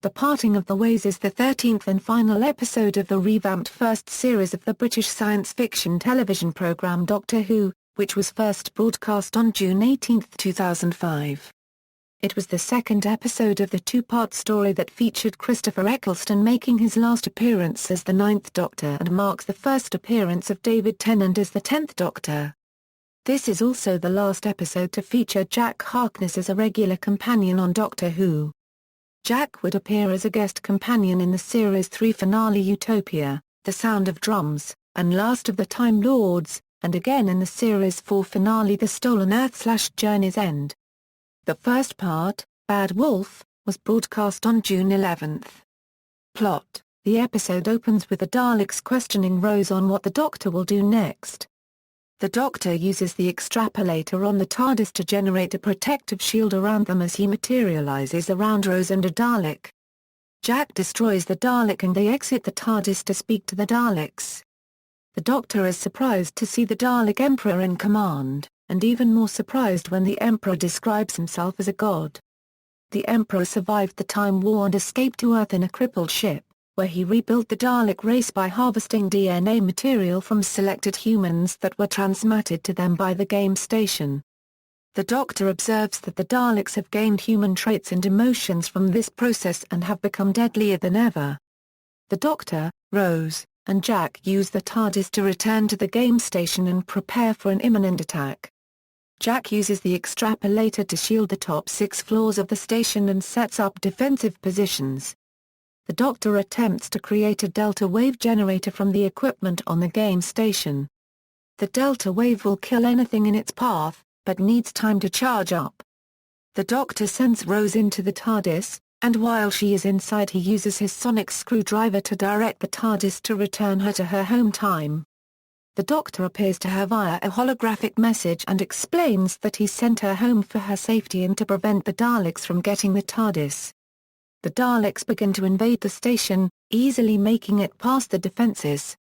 The Parting of the Ways is the 13th and final episode of the revamped first series of the British science fiction television programme Doctor Who, which was first broadcast on June 18, 2005. It was the second episode of the two-part story that featured Christopher Eccleston making his last appearance as the Ninth Doctor and marks the first appearance of David Tennant as the 10th Doctor. This is also the last episode to feature Jack Harkness as a regular companion on Doctor Who. Jack would appear as a guest companion in the Series 3 finale Utopia, The Sound of Drums, and Last of the Time Lords, and again in the Series 4 finale The Stolen Earth/Journey's End. The first part, Bad Wolf, was broadcast on June 11. Plot: the episode opens with the Daleks questioning Rose on what the Doctor will do next. The Doctor uses the extrapolator on the TARDIS to generate a protective shield around them as he materializes around Rose and a Dalek. Jack destroys the Dalek and they exit the TARDIS to speak to the Daleks. The Doctor is surprised to see the Dalek Emperor in command, and even more surprised when the Emperor describes himself as a god. The Emperor survived the Time War and escaped to Earth in a crippled ship, where he rebuilt the Dalek race by harvesting DNA material from selected humans that were transmitted to them by the game station. The Doctor observes that the Daleks have gained human traits and emotions from this process and have become deadlier than ever. The Doctor, Rose, and Jack use the TARDIS to return to the game station and prepare for an imminent attack. Jack uses the extrapolator to shield the top 6 floors of the station and sets up defensive positions. The Doctor attempts to create a delta wave generator from the equipment on the game station. The delta wave will kill anything in its path, but needs time to charge up. The Doctor sends Rose into the TARDIS, and while she is inside he uses his sonic screwdriver to direct the TARDIS to return her to her home time. The Doctor appears to her via a holographic message and explains that he sent her home for her safety and to prevent the Daleks from getting the TARDIS. The Daleks begin to invade the station, easily making it past the defenses.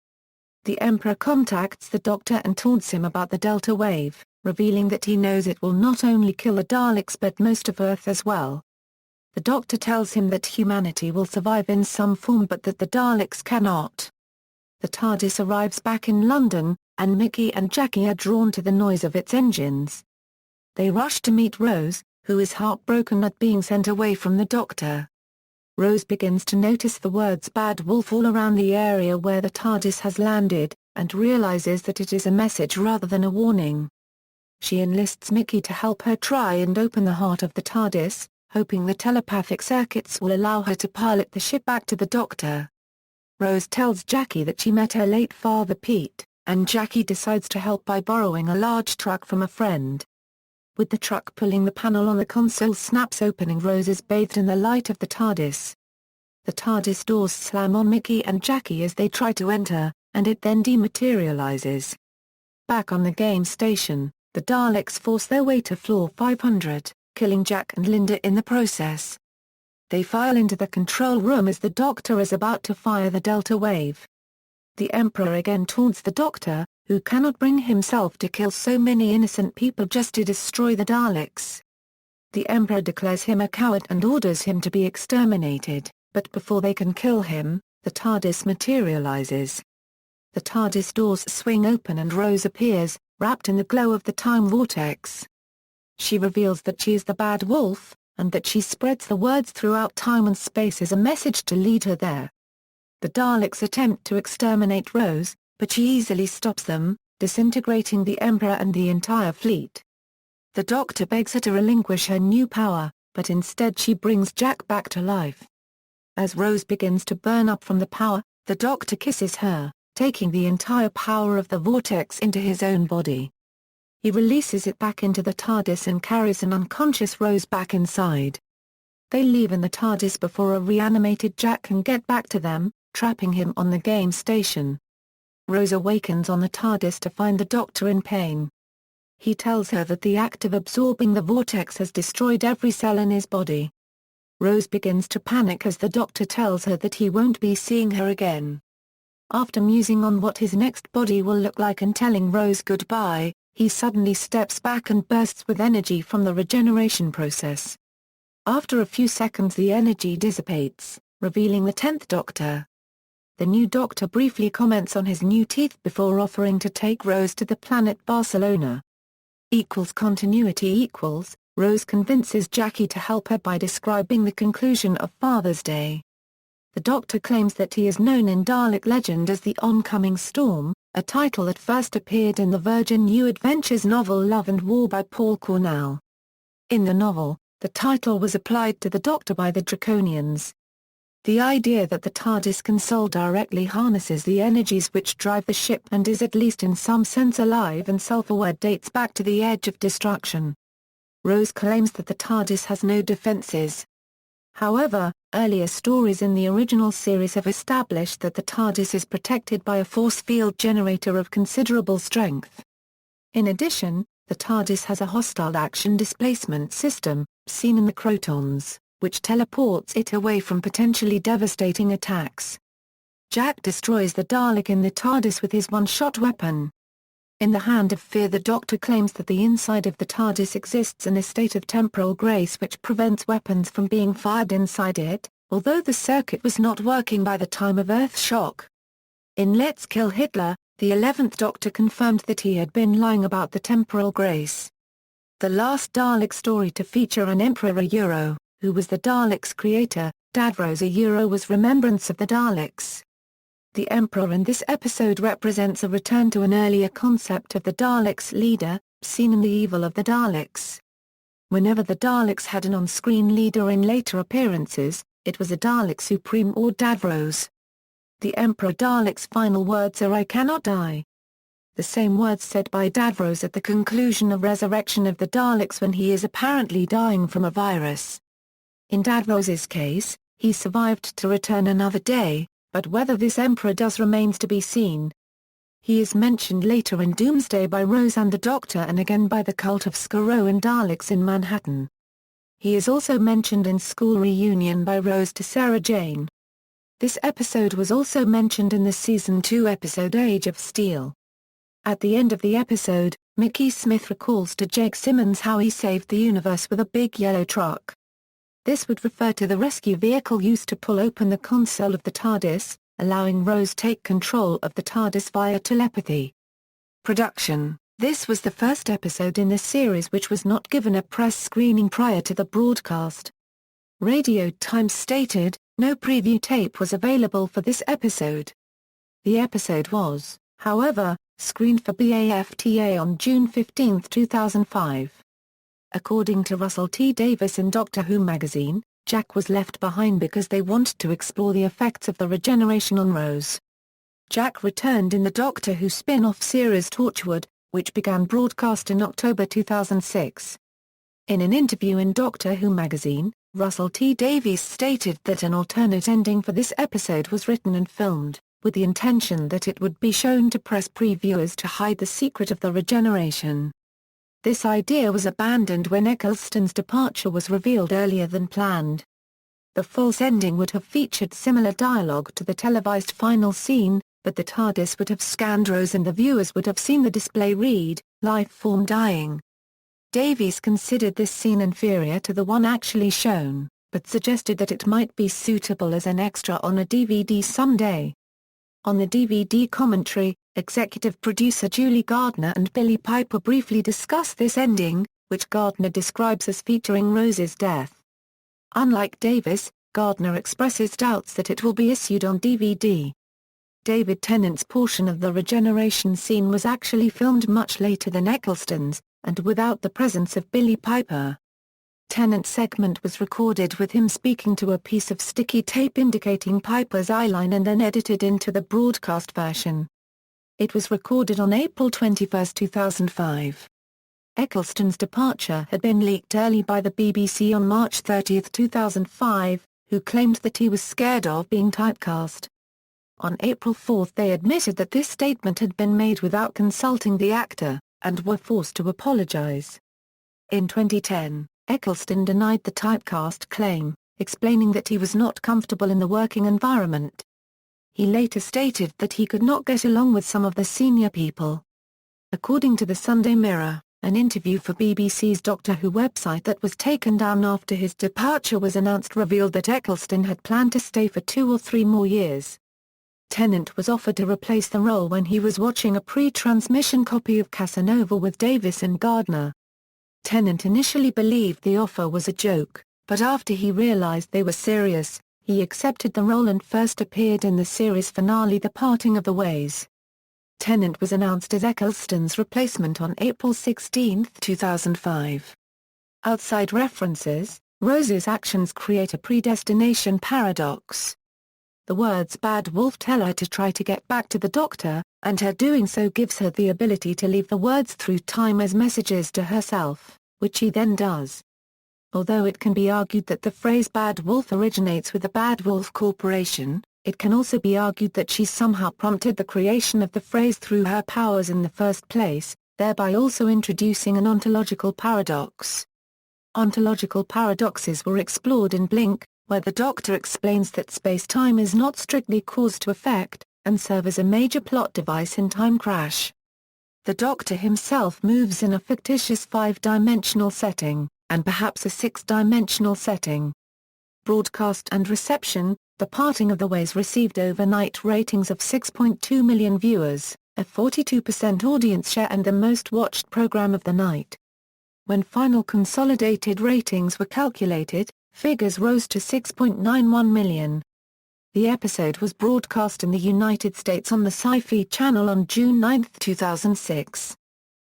The Emperor contacts the Doctor and taunts him about the Delta Wave, revealing that he knows it will not only kill the Daleks but most of Earth as well. The Doctor tells him that humanity will survive in some form but that the Daleks cannot. The TARDIS arrives back in London, and Mickey and Jackie are drawn to the noise of its engines. They rush to meet Rose, who is heartbroken at being sent away from the Doctor. Rose begins to notice the words Bad Wolf all around the area where the TARDIS has landed, and realizes that it is a message rather than a warning. She enlists Mickey to help her try and open the heart of the TARDIS, hoping the telepathic circuits will allow her to pilot the ship back to the Doctor. Rose tells Jackie that she met her late father Pete, and Jackie decides to help by borrowing a large truck from a friend. With the truck pulling the panel on the console snaps open and Rose is bathed in the light of the TARDIS. The TARDIS doors slam on Mickey and Jackie as they try to enter, and it then dematerializes. Back on the game station, the Daleks force their way to floor 500, killing Jack and Linda in the process. They file into the control room as the Doctor is about to fire the Delta Wave. The Emperor again taunts the Doctor, who cannot bring himself to kill so many innocent people just to destroy the Daleks. The Emperor declares him a coward and orders him to be exterminated, but before they can kill him, the TARDIS materializes. The TARDIS doors swing open and Rose appears, wrapped in the glow of the time vortex. She reveals that she is the Bad Wolf, and that she spreads the words throughout time and space as a message to lead her there. The Daleks attempt to exterminate Rose, but she easily stops them, disintegrating the Emperor and the entire fleet. The Doctor begs her to relinquish her new power, but instead she brings Jack back to life. As Rose begins to burn up from the power, the Doctor kisses her, taking the entire power of the vortex into his own body. He releases it back into the TARDIS and carries an unconscious Rose back inside. They leave in the TARDIS before a reanimated Jack can get back to them, trapping him on the game station. Rose awakens on the TARDIS to find the Doctor in pain. He tells her that the act of absorbing the vortex has destroyed every cell in his body. Rose begins to panic as the Doctor tells her that he won't be seeing her again. After musing on what his next body will look like and telling Rose goodbye, he suddenly steps back and bursts with energy from the regeneration process. After a few seconds the energy dissipates, revealing the 10th Doctor. The new Doctor briefly comments on his new teeth before offering to take Rose to the planet Barcelona. Continuity Rose convinces Jackie to help her by describing the conclusion of Father's Day. The Doctor claims that he is known in Dalek legend as the Oncoming Storm, a title that first appeared in the Virgin New Adventures novel Love and War by Paul Cornell. In the novel, the title was applied to the Doctor by the Draconians. The idea that the TARDIS console directly harnesses the energies which drive the ship and is at least in some sense alive and self-aware dates back to the Edge of Destruction. Rose claims that the TARDIS has no defenses. However, earlier stories in the original series have established that the TARDIS is protected by a force field generator of considerable strength. In addition, the TARDIS has a hostile action displacement system, seen in the Crotons, which teleports it away from potentially devastating attacks. Jack destroys the Dalek in the TARDIS with his one-shot weapon. In The Hand of Fear the Doctor claims that the inside of the TARDIS exists in a state of temporal grace which prevents weapons from being fired inside it, although the circuit was not working by the time of Earth shock. In Let's Kill Hitler, the 11th Doctor confirmed that he had been lying about the temporal grace. The last Dalek story to feature an Emperor Euro, who was the Daleks' creator, Davros Euro, was Remembrance of the Daleks. The Emperor in this episode represents a return to an earlier concept of the Daleks' leader, seen in The Evil of the Daleks. Whenever the Daleks had an on-screen leader in later appearances, it was a Dalek Supreme or Davros. The Emperor Dalek's final words are "I cannot die." The same words said by Davros at the conclusion of Resurrection of the Daleks when he is apparently dying from a virus. In Davros's case, he survived to return another day, but whether this Emperor does remains to be seen. He is mentioned later in Doomsday by Rose and the Doctor and again by the cult of Skaro and Daleks in Manhattan. He is also mentioned in School Reunion by Rose to Sarah Jane. This episode was also mentioned in the Season 2 episode Age of Steel. At the end of the episode, Mickey Smith recalls to Jake Simmons how he saved the universe with a big yellow truck. This would refer to the rescue vehicle used to pull open the console of the TARDIS, allowing Rose take control of the TARDIS via telepathy. Production: This was the first episode in the series which was not given a press screening prior to the broadcast. Radio Times stated, no preview tape was available for this episode. The episode was, however, screened for BAFTA on June 15, 2005. According to Russell T. Davies in Doctor Who magazine, Jack was left behind because they wanted to explore the effects of the regeneration on Rose. Jack returned in the Doctor Who spin-off series Torchwood, which began broadcast in October 2006. In an interview in Doctor Who magazine, Russell T. Davies stated that an alternate ending for this episode was written and filmed, with the intention that it would be shown to press previewers to hide the secret of the regeneration. This idea was abandoned when Eccleston's departure was revealed earlier than planned. The false ending would have featured similar dialogue to the televised final scene, but the TARDIS would have scanned Rose and the viewers would have seen the display read, "Life form dying." Davies considered this scene inferior to the one actually shown, but suggested that it might be suitable as an extra on a DVD someday. On the DVD commentary, executive producer Julie Gardner and Billy Piper briefly discuss this ending, which Gardner describes as featuring Rose's death. Unlike Davies, Gardner expresses doubts that it will be issued on DVD. David Tennant's portion of the regeneration scene was actually filmed much later than Eccleston's, and without the presence of Billy Piper. Tennant's segment was recorded with him speaking to a piece of sticky tape indicating Piper's eyeline and then edited into the broadcast version. It was recorded on April 21, 2005. Eccleston's departure had been leaked early by the BBC on March 30, 2005, who claimed that he was scared of being typecast. On April 4 they admitted that this statement had been made without consulting the actor, and were forced to apologise. In 2010, Eccleston denied the typecast claim, explaining that he was not comfortable in the working environment. He later stated that he could not get along with some of the senior people. According to the Sunday Mirror, An interview for BBC's Doctor Who website that was taken down after his departure was announced revealed that Eccleston had planned to stay for 2 or 3 more years. Tennant was offered to replace the role when he was watching a pre-transmission copy of Casanova with Davis and Gardner. Tennant initially believed the offer was a joke, but after he realised they were serious, he accepted the role and first appeared in the series finale The Parting of the Ways. Tennant was announced as Eccleston's replacement on April 16, 2005. Outside references, Rose's actions create a predestination paradox. The words "bad wolf" tell her to try to get back to the Doctor, and her doing so gives her the ability to leave the words through time as messages to herself, which she then does. Although it can be argued that the phrase "bad wolf" originates with the Bad Wolf Corporation, it can also be argued that she somehow prompted the creation of the phrase through her powers in the first place, thereby also introducing an ontological paradox. Ontological paradoxes were explored in Blink, where the Doctor explains that space-time is not strictly cause to effect, and serve as a major plot device in Time Crash. The Doctor himself moves in a fictitious 5-dimensional setting, and perhaps a 6-dimensional setting. Broadcast and reception, The Parting of the Ways received overnight ratings of 6.2 million viewers, a 42% audience share and the most watched program of the night. When final consolidated ratings were calculated, figures rose to 6.91 million. The episode was broadcast in the United States on the Sci-Fi Channel on June 9, 2006.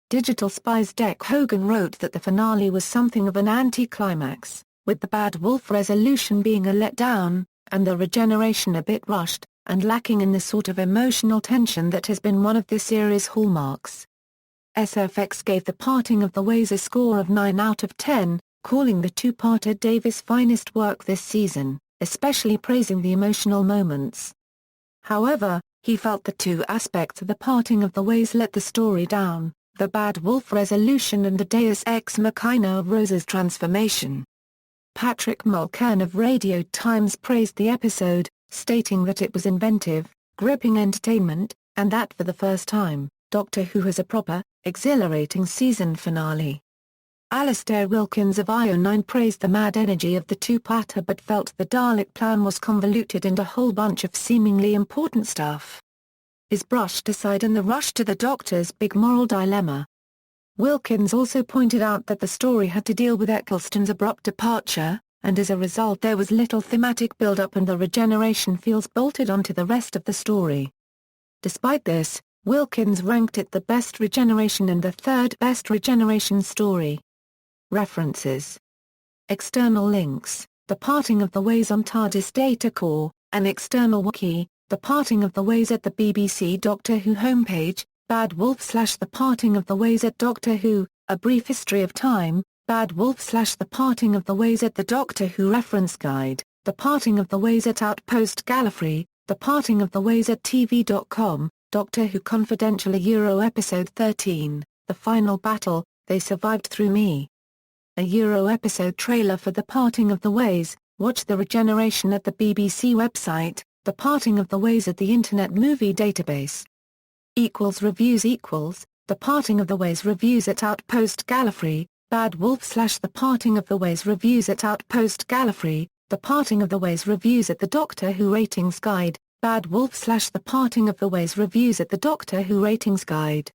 Digital Spy's Dec Hogan wrote that the finale was something of an anti-climax, with the Bad Wolf resolution being a letdown, and the regeneration a bit rushed, and lacking in the sort of emotional tension that has been one of the series' hallmarks. SFX gave The Parting of the Ways a score of 9 out of 10, calling the two-parter Davis' finest work this season, especially praising the emotional moments. However, he felt the two aspects of The Parting of the Ways let the story down, the Bad Wolf resolution and the deus ex machina of Rose's transformation. Patrick Mulcairn of Radio Times praised the episode, stating that it was inventive, gripping entertainment, and that for the first time, Doctor Who has a proper, exhilarating season finale. Alastair Wilkins of IO9 praised the mad energy of the two-parter but felt the Dalek plan was convoluted and a whole bunch of seemingly important stuff is brushed aside in the rush to the Doctor's big moral dilemma. Wilkins also pointed out that the story had to deal with Eccleston's abrupt departure, and as a result there was little thematic build-up and the regeneration feels bolted onto the rest of the story. Despite this, Wilkins ranked it the best regeneration and the third best regeneration story. References. External links, The Parting of the Ways on TARDIS Data Core, an external wiki, The Parting of the Ways at the BBC Doctor Who homepage, Bad Wolf / The Parting of the Ways at Doctor Who, A Brief History of Time, Bad Wolf / The Parting of the Ways at the Doctor Who Reference Guide, The Parting of the Ways at Outpost Gallifrey, The Parting of the Ways at TV.com, Doctor Who Confidential Episode 13, The Final Battle, They Survived Through Me. A Episode trailer for The Parting of the Ways, watch the regeneration at the BBC website, The Parting of the Ways at the Internet Movie Database. Reviews The Parting of the Ways reviews at Outpost Gallifrey, Bad Wolf / The Parting of the Ways reviews at Outpost Gallifrey, The Parting of the Ways reviews at the Doctor Who Ratings Guide, Bad Wolf / The Parting of the Ways reviews at the Doctor Who Ratings Guide.